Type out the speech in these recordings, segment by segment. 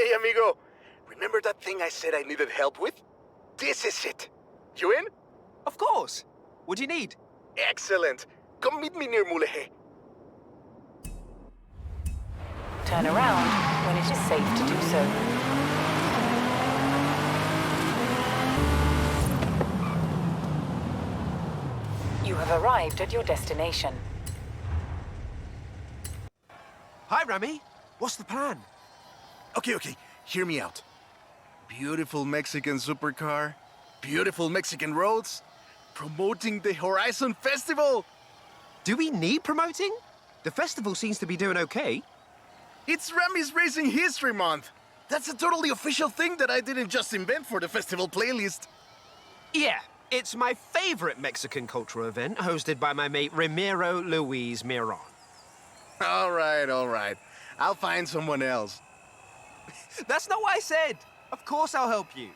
Hey, amigo. Remember that thing I said I needed help with? This is it. You in? Of course. What do you need? Excellent. Come meet me near Mulehe. Turn around when it is safe to do so. You have arrived at your destination. Hi, Rami. What's the plan? Okay. Hear me out. Beautiful Mexican supercar, beautiful Mexican roads, promoting the Horizon Festival. Do we need promoting? The festival seems to be doing okay. It's Rami's Racing History Month. That's a totally official thing that I didn't just invent for the festival playlist. Yeah, it's my favorite Mexican cultural event hosted by my mate Ramiro Luis Miron. All right. I'll find someone else. That's not what I said. Of course I'll help you.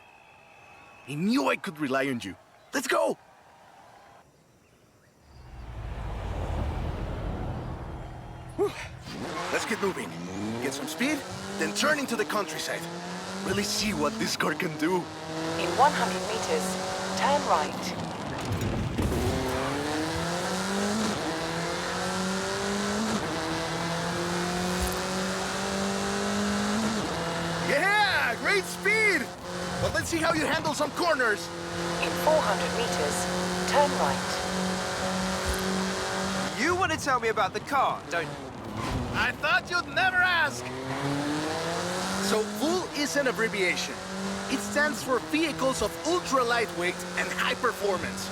I knew I could rely on you. Let's go! Whew. Let's get moving. Get some speed, then turn into the countryside. Really see what this car can do. In 100 meters, turn right. Yeah, great speed! But let's see how you handle some corners. In 400 meters, turn right. You want to tell me about the car, don't you? I thought you'd never ask. So VUL is an abbreviation. It stands for Vehicles of Ultra Lightweight and High Performance.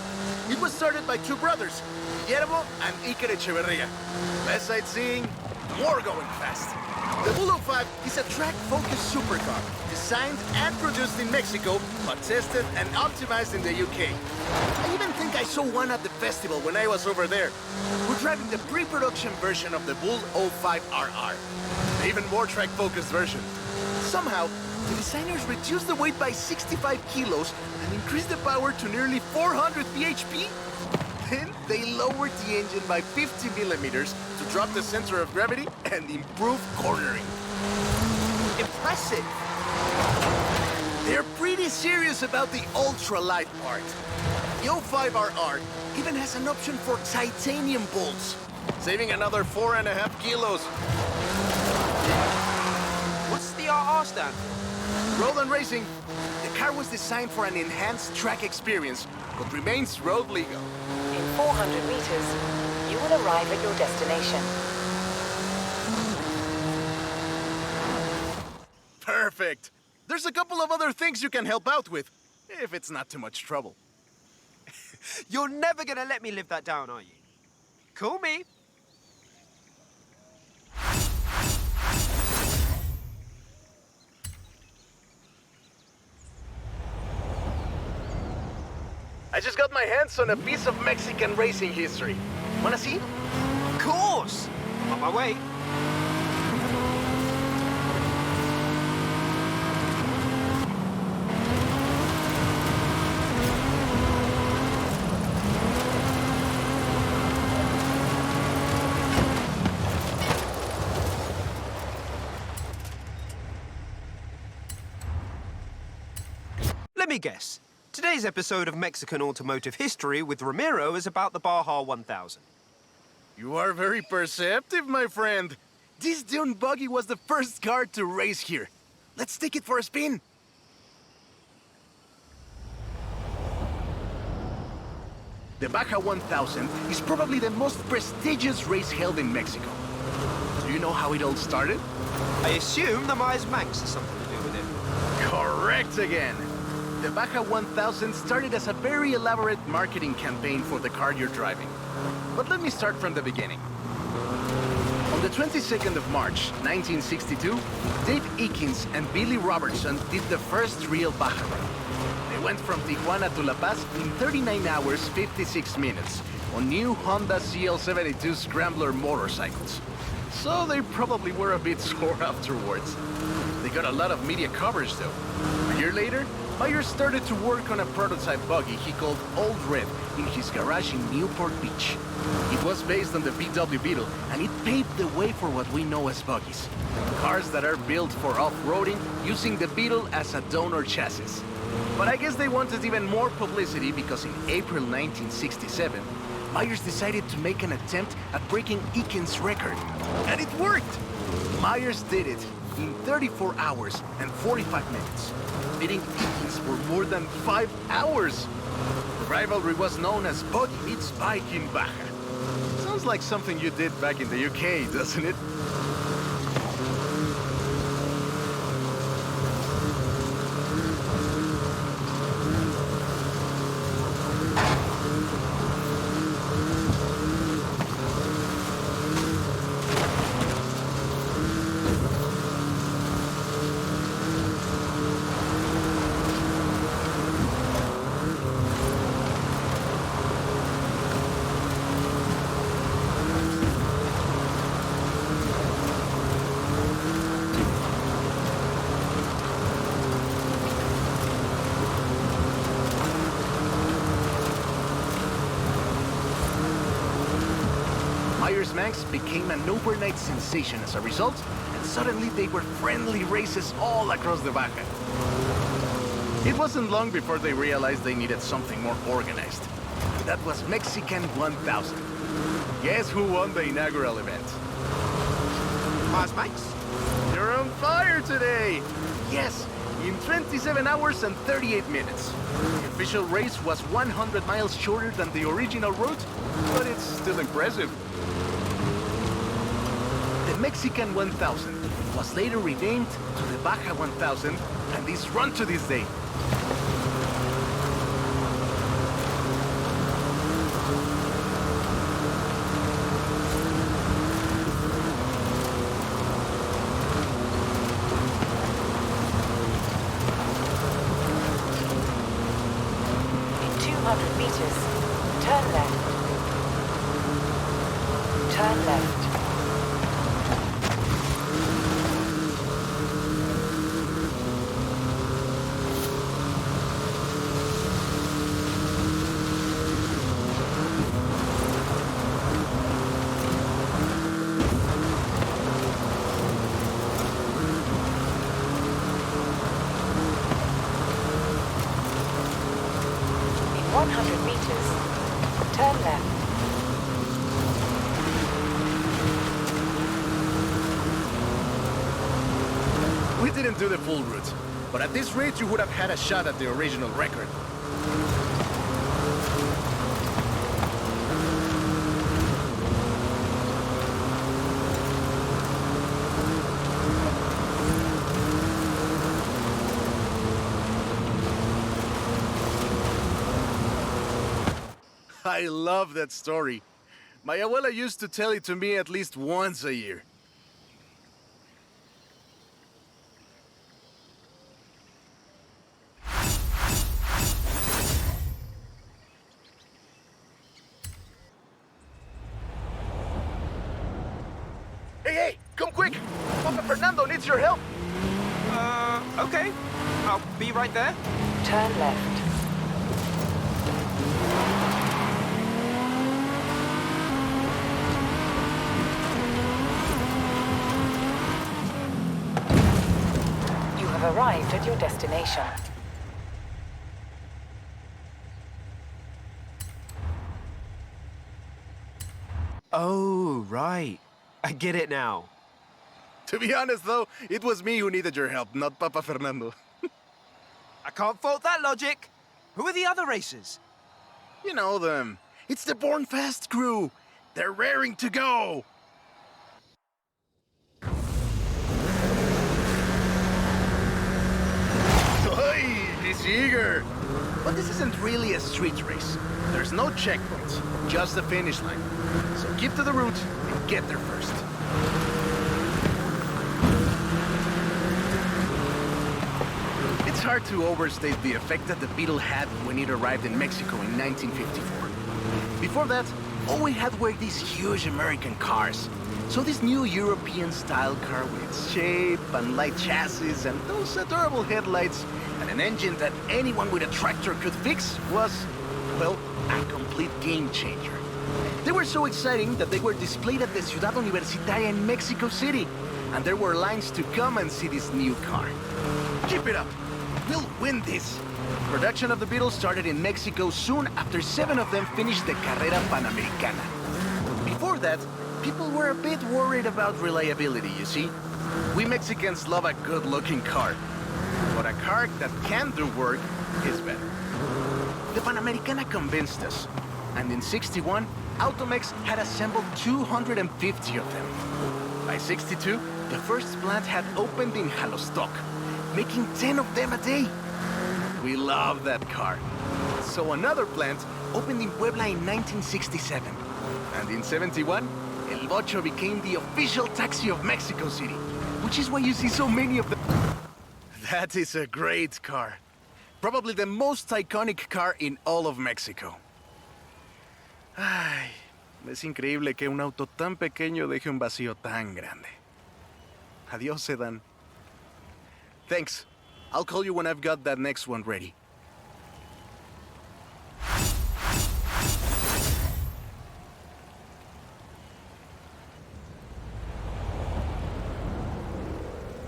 It was started by two brothers, Guillermo and Iker Echeverria. Less sightseeing, more going fast. The VUL 05 is a track-focused supercar, designed and produced in Mexico, but tested and optimized in the UK. I even think I saw one at the festival when I was over there. We're driving the pre-production version of the VUL 05RR, the even more track-focused version. Somehow, the designers reduced the weight by 65 kilos and increased the power to nearly 400 bhp. Then they lowered the engine by 50 millimeters to drop the center of gravity and improve cornering. Impressive. They're pretty serious about the ultralight part. The 05RR even has an option for titanium bolts, saving another 4.5 kilos. What's the RR stand for? Road and racing. The car was designed for an enhanced track experience, but remains road legal. In 400 meters, you will arrive at your destination. Perfect. There's a couple of other things you can help out with, if it's not too much trouble. You're never gonna let me live that down, are you? Call me. I just got my hands on a piece of Mexican racing history. Wanna see? Of course. On my way. Let me guess. Today's episode of Mexican Automotive History with Ramiro is about the Baja 1000. You are very perceptive, my friend. This dune buggy was the first car to race here. Let's take it for a spin. The Baja 1000 is probably the most prestigious race held in Mexico. Do you know how it all started? I assume the Myers Manx has something to do with it. Correct again. The Baja 1000 started as a very elaborate marketing campaign for the car you're driving. But let me start from the beginning. On the 22nd of March, 1962, Dave Eakins and Billy Robertson did the first real Baja run. They went from Tijuana to La Paz in 39 hours, 56 minutes on new Honda CL72 Scrambler motorcycles. So they probably were a bit sore afterwards. They got a lot of media coverage though. A year later, Myers started to work on a prototype buggy he called Old Red in his garage in Newport Beach. It was based on the VW Beetle, and it paved the way for what we know as buggies. Cars that are built for off-roading using the Beetle as a donor chassis. But I guess they wanted even more publicity because in April 1967, Myers decided to make an attempt at breaking Eakins' record. And it worked! Myers did it in 34 hours and 45 minutes, beating Eakins for more than 5 hours. The rivalry was known as Buggy Meets Bike in Baja. Sounds like something you did back in the UK, doesn't it? Myers Manx became an overnight sensation as a result, and suddenly they were friendly races all across the Baja. It wasn't long before they realized they needed something more organized. And that was Mexican 1000. Guess who won the inaugural event? Myers Manx? You're on fire today! Yes, in 27 hours and 38 minutes. The official race was 100 miles shorter than the original route, but it's still impressive. The Mexican 1000 was later renamed to the Baja 1000, and is run to this day. In 200 meters, turn left. Turn left. In 100 meters, turn left. We didn't do the full route, but at this rate you would have had a shot at the original record. I love that story. My abuela used to tell it to me at least once a year. Hey, come quick! Papa Fernando needs your help! Okay. I'll be right there. Turn left. You have arrived at your destination. Oh, right. I get it now. To be honest, though, it was me who needed your help, not Papa Fernando. I can't fault that logic. Who are the other racers? You know them. It's the Born Fast crew. They're raring to go. Oi, he's eager. But this isn't really a street race. There's no checkpoints, just the finish line. So keep to the route and get there first. It's hard to overstate the effect that the Beetle had when it arrived in Mexico in 1954. Before that, all we had were these huge American cars. So this new European-style car with its shape and light chassis and those adorable headlights and An engine that anyone with a tractor could fix was, well, a complete game changer. They were so exciting that they were displayed at the Ciudad Universitaria in Mexico City, and there were lines to come and see this new car. Keep it up! We'll win this! Production of the Beetle started in Mexico soon after 7 of them finished the Carrera Panamericana. Before that, people were a bit worried about reliability, you see. We Mexicans love a good-looking car, but a car that can do work is better. The Panamericana convinced us, and in '61, Automex had assembled 250 of them. By '62, the first plant had opened in Jalostoc, making 10 of them a day. We love that car. So another plant opened in Puebla in 1967. And in '71, El Bocho became the official taxi of Mexico City, which is why you see so many of them. That is a great car. Probably the most iconic car in all of Mexico. Ay, es increíble que un auto tan pequeño deje un vacío tan grande. Adiós, sedan. Thanks. I'll call you when I've got that next one ready.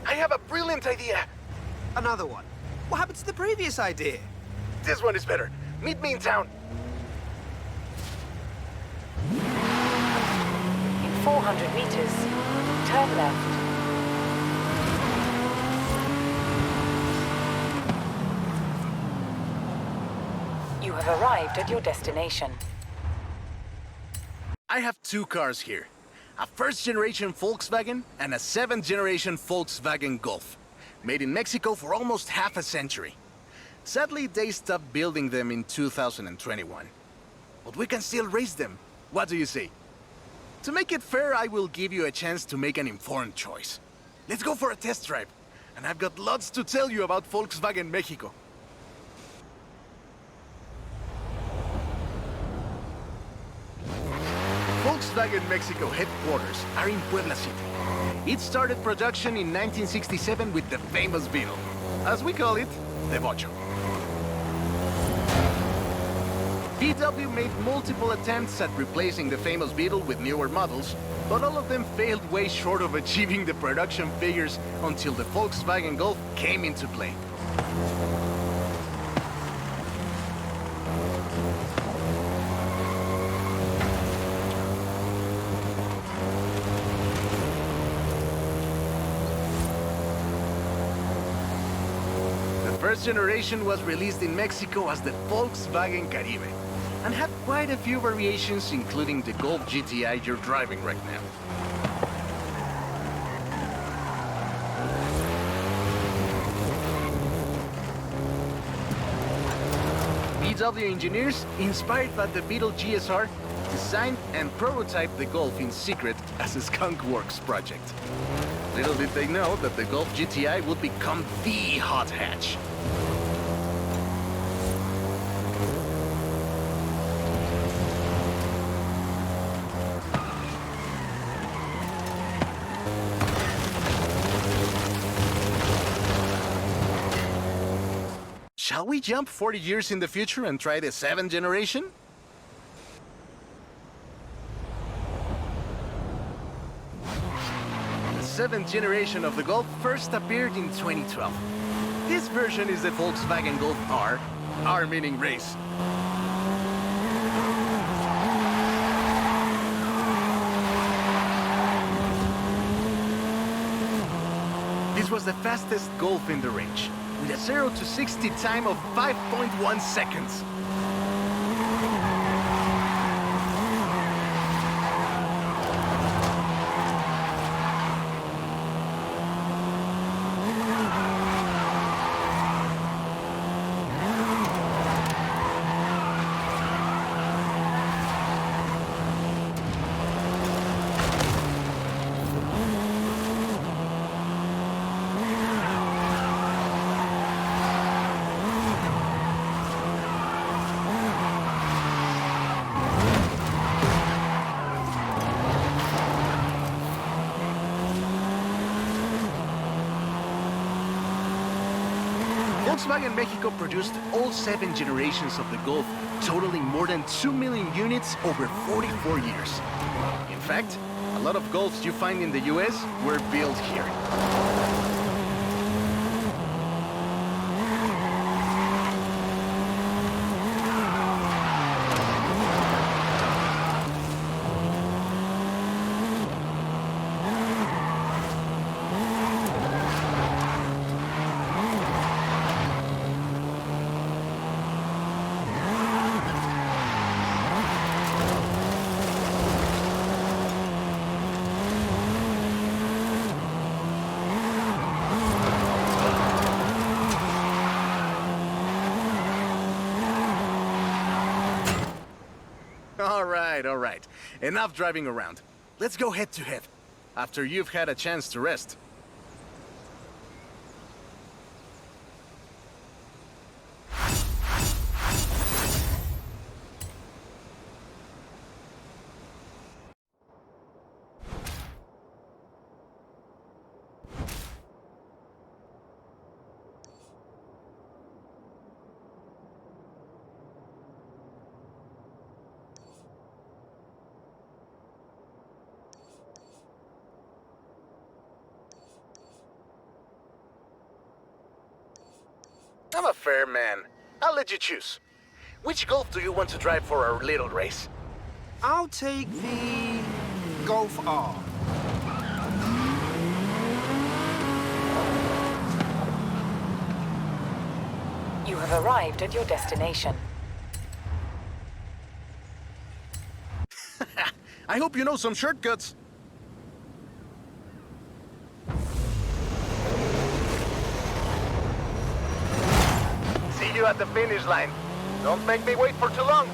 I have a brilliant idea. Another one. What happened to the previous idea? This one is better. Meet me in town. In 400 meters, turn left. You have arrived at your destination. I have 2 cars here. A first-generation Volkswagen and a 7th-generation Volkswagen Golf. Made in Mexico for almost half a century. Sadly, they stopped building them in 2021. But we can still race them. What do you say? To make it fair, I will give you a chance to make an informed choice. Let's go for a test drive. And I've got lots to tell you about Volkswagen Mexico. Volkswagen Mexico headquarters are in Puebla City. It started production in 1967 with the famous Beetle. As we call it, the Bocho. VW made multiple attempts at replacing the famous Beetle with newer models, but all of them failed way short of achieving the production figures until the Volkswagen Golf came into play. The first generation was released in Mexico as the Volkswagen Caribe, and had quite a few variations, including the Golf GTI you're driving right now. VW engineers, inspired by the Beetle GSR, designed and prototyped the Golf in secret as a Skunk Works project. Little did they know that the Golf GTI would become the hot hatch. Shall we jump 40 years in the future and try the 7th generation? The 7th generation of the Golf first appeared in 2012. This version is the Volkswagen Golf R, R meaning race. This was the fastest Golf in the range, with a 0 to 60 time of 5.1 seconds. Volkswagen Mexico produced all 7 generations of the Golf, totaling more than 2 million units over 44 years. In fact, a lot of Golfs you find in the US were built here. All right. Enough driving around. Let's go head to head, after you've had a chance to rest. I'm a fair man. I'll let you choose. Which Golf do you want to drive for our little race? I'll take the Golf R. You have arrived at your destination. I hope you know some shortcuts. See you at the finish line. Don't make me wait for too long.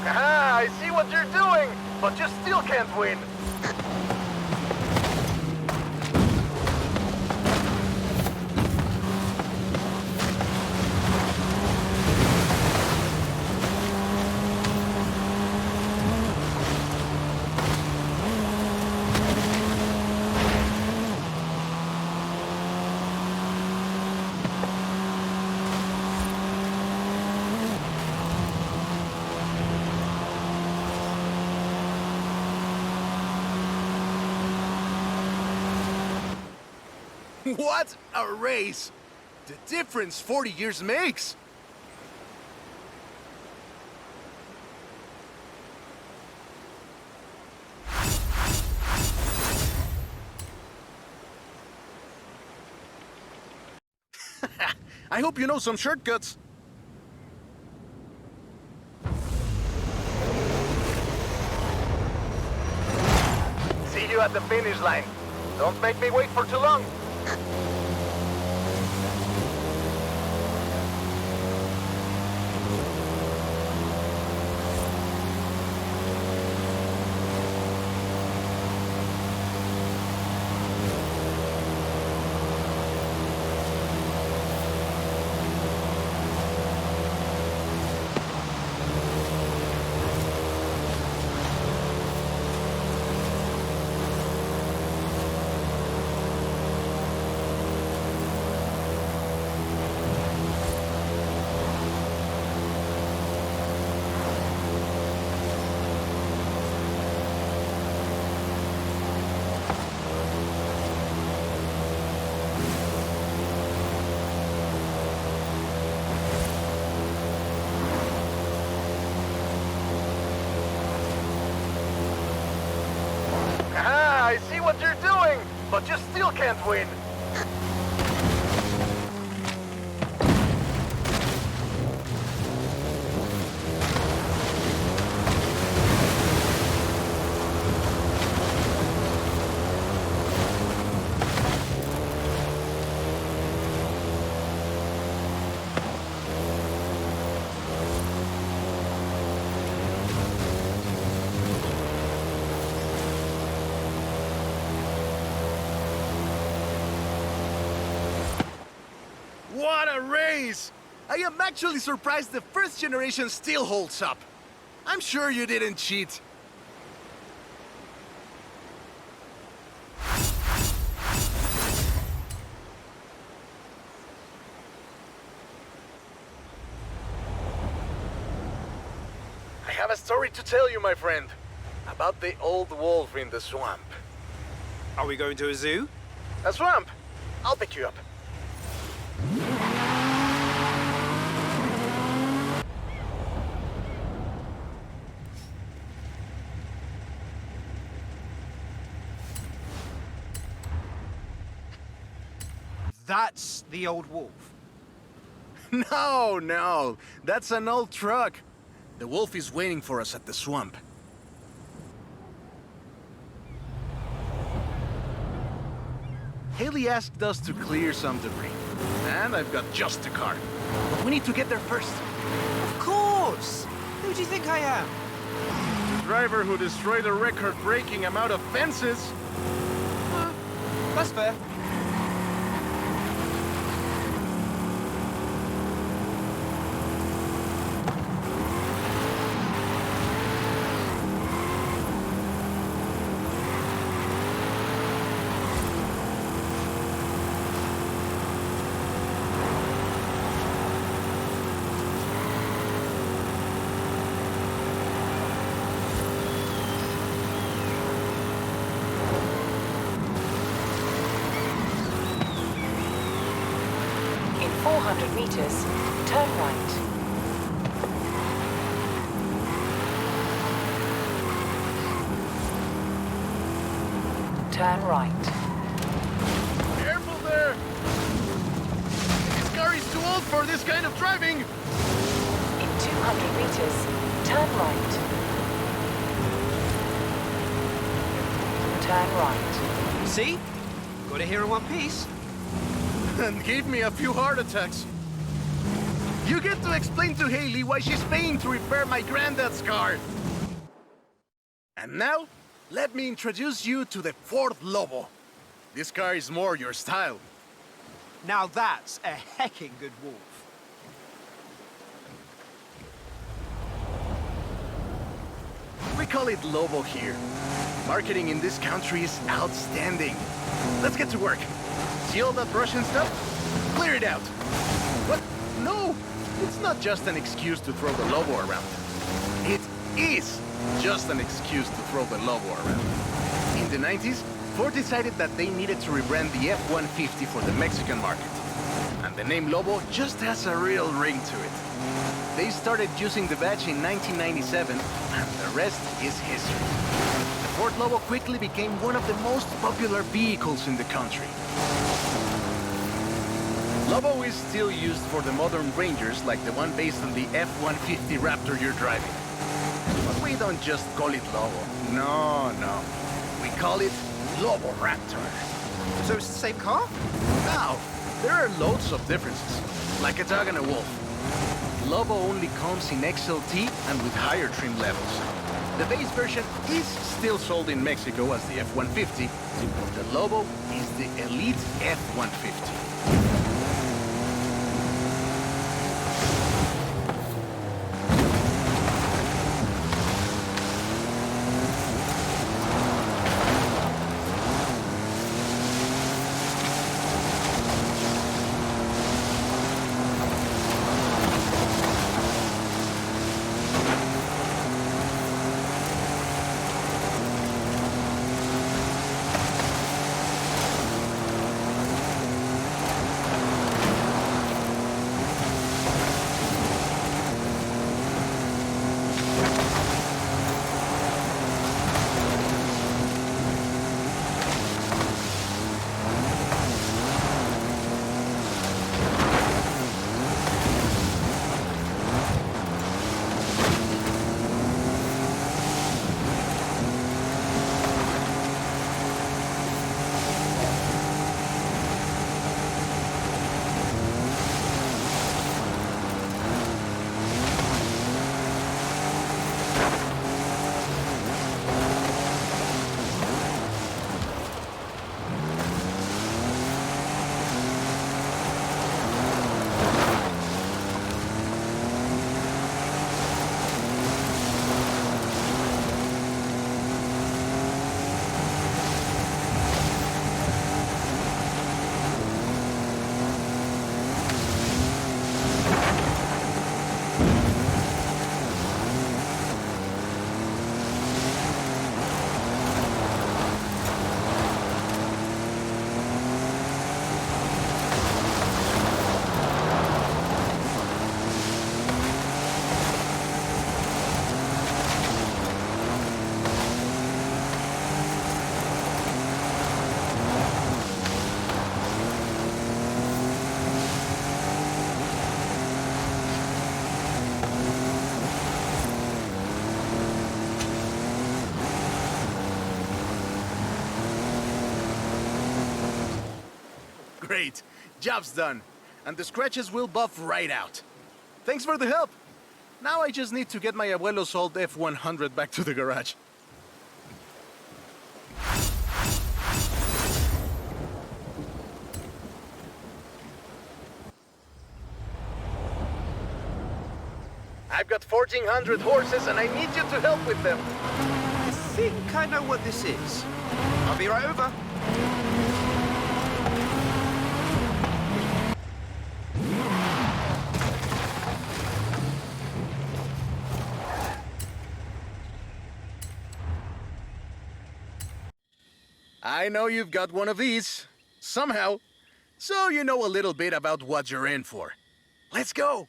Aha, I see what you're doing, but you still can't win. What a race! The difference 40 years makes! I hope you know some shortcuts. See you at the finish line. Don't make me wait for too long. but you still can't win. What a race! I am actually surprised the first generation still holds up. I'm sure you didn't cheat. I have a story to tell you, my friend, about the old wolf in the swamp. Are we going to a zoo? A swamp? I'll pick you up. That's the old wolf. No, that's an old truck. The wolf is waiting for us at the swamp. Haley asked us to clear some debris, and I've got just the car. But we need to get there first. Of course! Who do you think I am? The driver who destroyed a record-breaking amount of fences. That's fair. In 400 meters, turn right. Turn right. Careful there! This car is too old for this kind of driving! In 200 meters, turn right. Turn right. See? Got it here in one piece. And gave me a few heart attacks. You get to explain to Haley why she's paying to repair my granddad's car. And now, let me introduce you to the Ford Lobo. This car is more your style. Now that's a hecking good wolf. We call it Lobo here. Marketing in this country is outstanding. Let's get to work. See all that Russian stuff? Clear it out. What? No! It's not just an excuse to throw the Lobo around. It is just an excuse to throw the Lobo around. In the 90s, Ford decided that they needed to rebrand the F-150 for the Mexican market. And the name Lobo just has a real ring to it. They started using the badge in 1997, and the rest is history. The Ford Lobo quickly became one of the most popular vehicles in the country. Lobo is still used for the modern Rangers like the one based on the F-150 Raptor you're driving. But we don't just call it Lobo. No. We call it Lobo Raptor. So it's the same car? Now, there are loads of differences, like a dog and a wolf. Lobo only comes in XLT and with higher trim levels. The base version is still sold in Mexico as the F-150, but the Lobo is the elite F-150. Great. Job's done. And the scratches will buff right out. Thanks for the help. Now I just need to get my abuelo's old F100 back to the garage. I've got 1,400 horses and I need you to help with them. I think I know what this is. I'll be right over. I know you've got one of these, somehow, so you know a little bit about what you're in for. Let's go!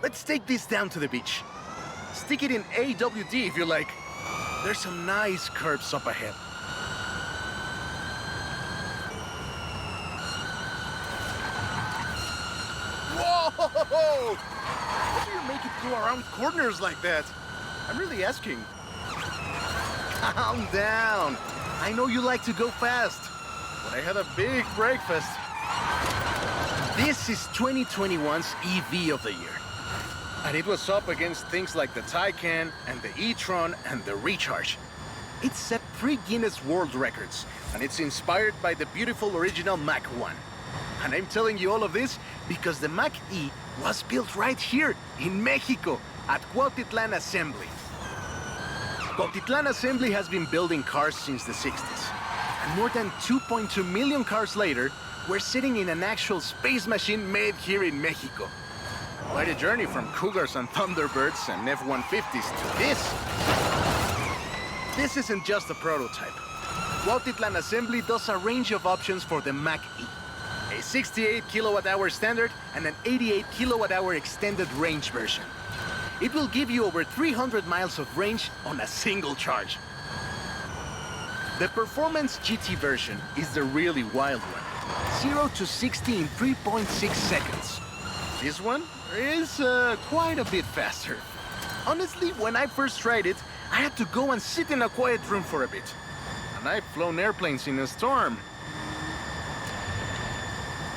Let's take this down to the beach. Stick it in AWD if you like. There's some nice curves up ahead. Whoa! How do you make it go around corners like that? I'm really asking. Calm down. I know you like to go fast, but I had a big breakfast. This is 2021's EV of the year. And it was up against things like the Taycan and the e-tron and the Recharge. It set 3 Guinness World Records, and it's inspired by the beautiful original Mach 1. And I'm telling you all of this because the Mach E was built right here in Mexico at Cuautitlán Assembly. Cuautitlán Assembly has been building cars since the 60s. And more than 2.2 million cars later, we're sitting in an actual space machine made here in Mexico. Quite a journey from Cougars and Thunderbirds and F-150s to this. This isn't just a prototype. Cuautitlán Assembly does a range of options for the Mach E. A 68 kilowatt-hour standard and an 88 kilowatt-hour extended range version. It will give you over 300 miles of range on a single charge. The Performance GT version is the really wild one. 0 to 60 in 3.6 seconds. This one is quite a bit faster. Honestly, when I first tried it, I had to go and sit in a quiet room for a bit. And I've flown airplanes in a storm.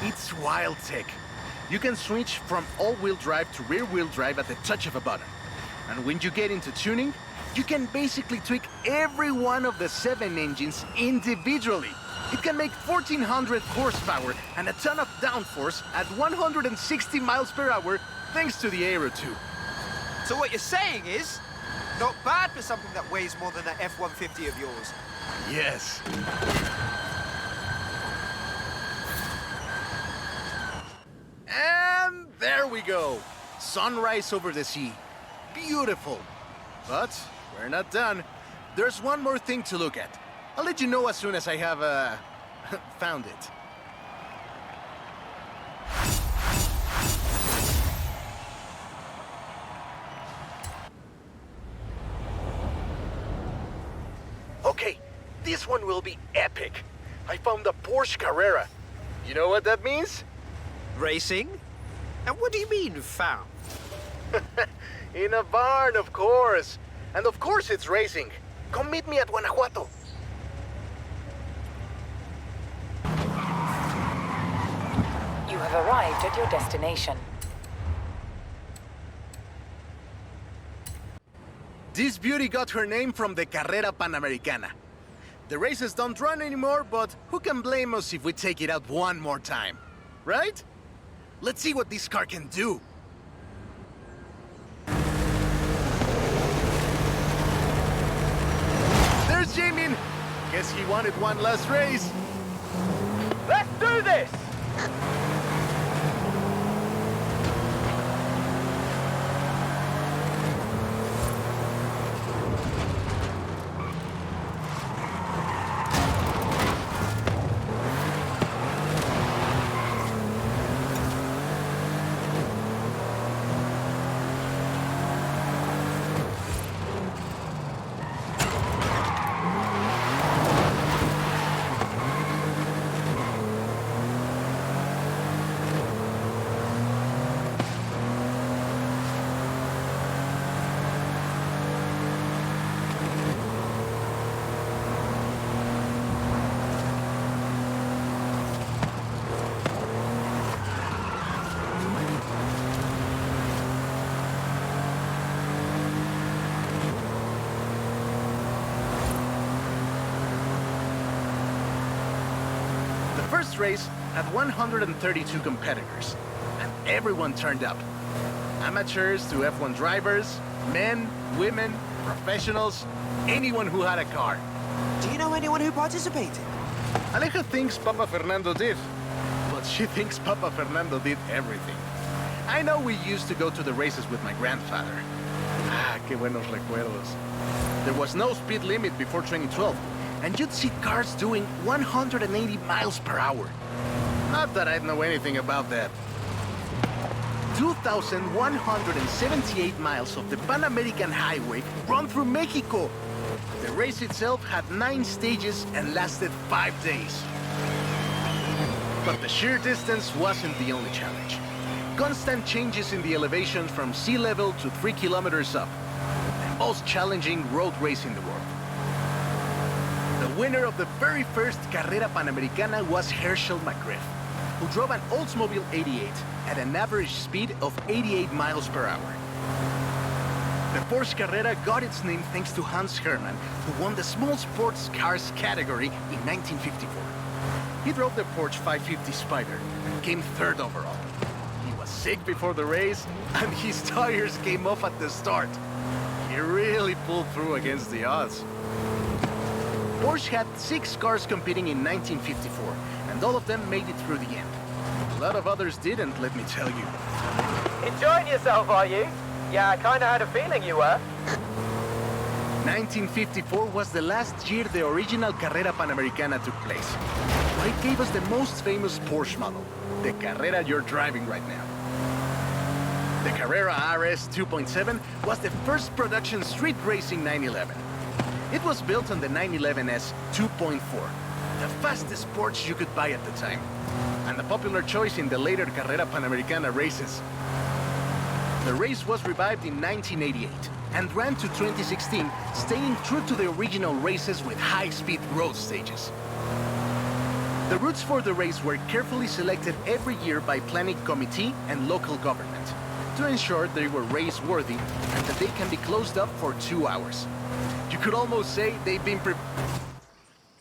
It's wild tech. You can switch from all-wheel drive to rear-wheel drive at the touch of a button. And when you get into tuning, you can basically tweak every one of the 7 engines individually. It can make 1,400 horsepower and a ton of downforce at 160 miles per hour thanks to the Aero 2. So what you're saying is, not bad for something that weighs more than that F-150 of yours. Yes. And there we go. Sunrise over the sea. Beautiful. But we're not done. There's one more thing to look at. I'll let you know as soon as I have, found it. Okay, this one will be epic. I found a Porsche Carrera. You know what that means? Racing? And what do you mean, found? In a barn, of course. And of course it's racing. Come meet me at Guanajuato. You have arrived at your destination. This beauty got her name from the Carrera Panamericana. The races don't run anymore, but who can blame us if we take it out one more time? Right? Let's see what this car can do. There's Jamin. Guess he wanted one last race. Let's do this! first race had 132 competitors, and everyone turned up. Amateurs to F1 drivers, men, women, professionals, anyone who had a car. Do you know anyone who participated? Aleja thinks Papa Fernando did, but she thinks Papa Fernando did everything. I know we used to go to the races with my grandfather. Ah, qué buenos recuerdos. There was no speed limit before 2012, and you'd see cars doing 180 miles per hour. Not that I'd know anything about that. 2,178 miles of the Pan American Highway run through Mexico. The race itself had 9 stages and lasted 5 days. But the sheer distance wasn't the only challenge. Constant changes in the elevation from sea level to 3 kilometers up. The most challenging road race in the world. The winner of the very first Carrera Panamericana was Herschel McGriff, who drove an Oldsmobile 88 at an average speed of 88 miles per hour. The Porsche Carrera got its name thanks to Hans Hermann, who won the small sports cars category in 1954. He drove the Porsche 550 Spider and came 3rd overall. He was sick before the race, and his tires came off at the start. He really pulled through against the odds. Porsche had 6 cars competing in 1954, and all of them made it through the end. A lot of others didn't, let me tell you. Enjoying yourself, are you? Yeah, I kinda had a feeling you were. 1954 was the last year the original Carrera Panamericana took place. But it gave us the most famous Porsche model, the Carrera you're driving right now. The Carrera RS 2.7 was the first production street racing 911. It was built on the 911 S 2.4, the fastest Porsche you could buy at the time, and a popular choice in the later Carrera Panamericana races. The race was revived in 1988 and ran to 2016, staying true to the original races with high-speed road stages. The routes for the race were carefully selected every year by planning committee and local government to ensure they were race-worthy and that they can be closed up for 2 hours. You could almost say they've been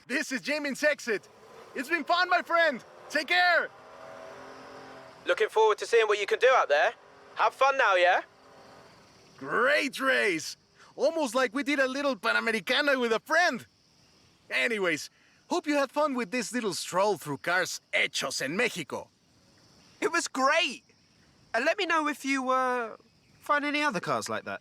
This is Jamin's exit. It's been fun, my friend. Take care. Looking forward to seeing what you can do out there. Have fun now, yeah? Great race. Almost like we did a little Panamericana with a friend. Anyways, hope you had fun with this little stroll through cars hechos en Mexico. It was great! And let me know if you, find any other cars like that.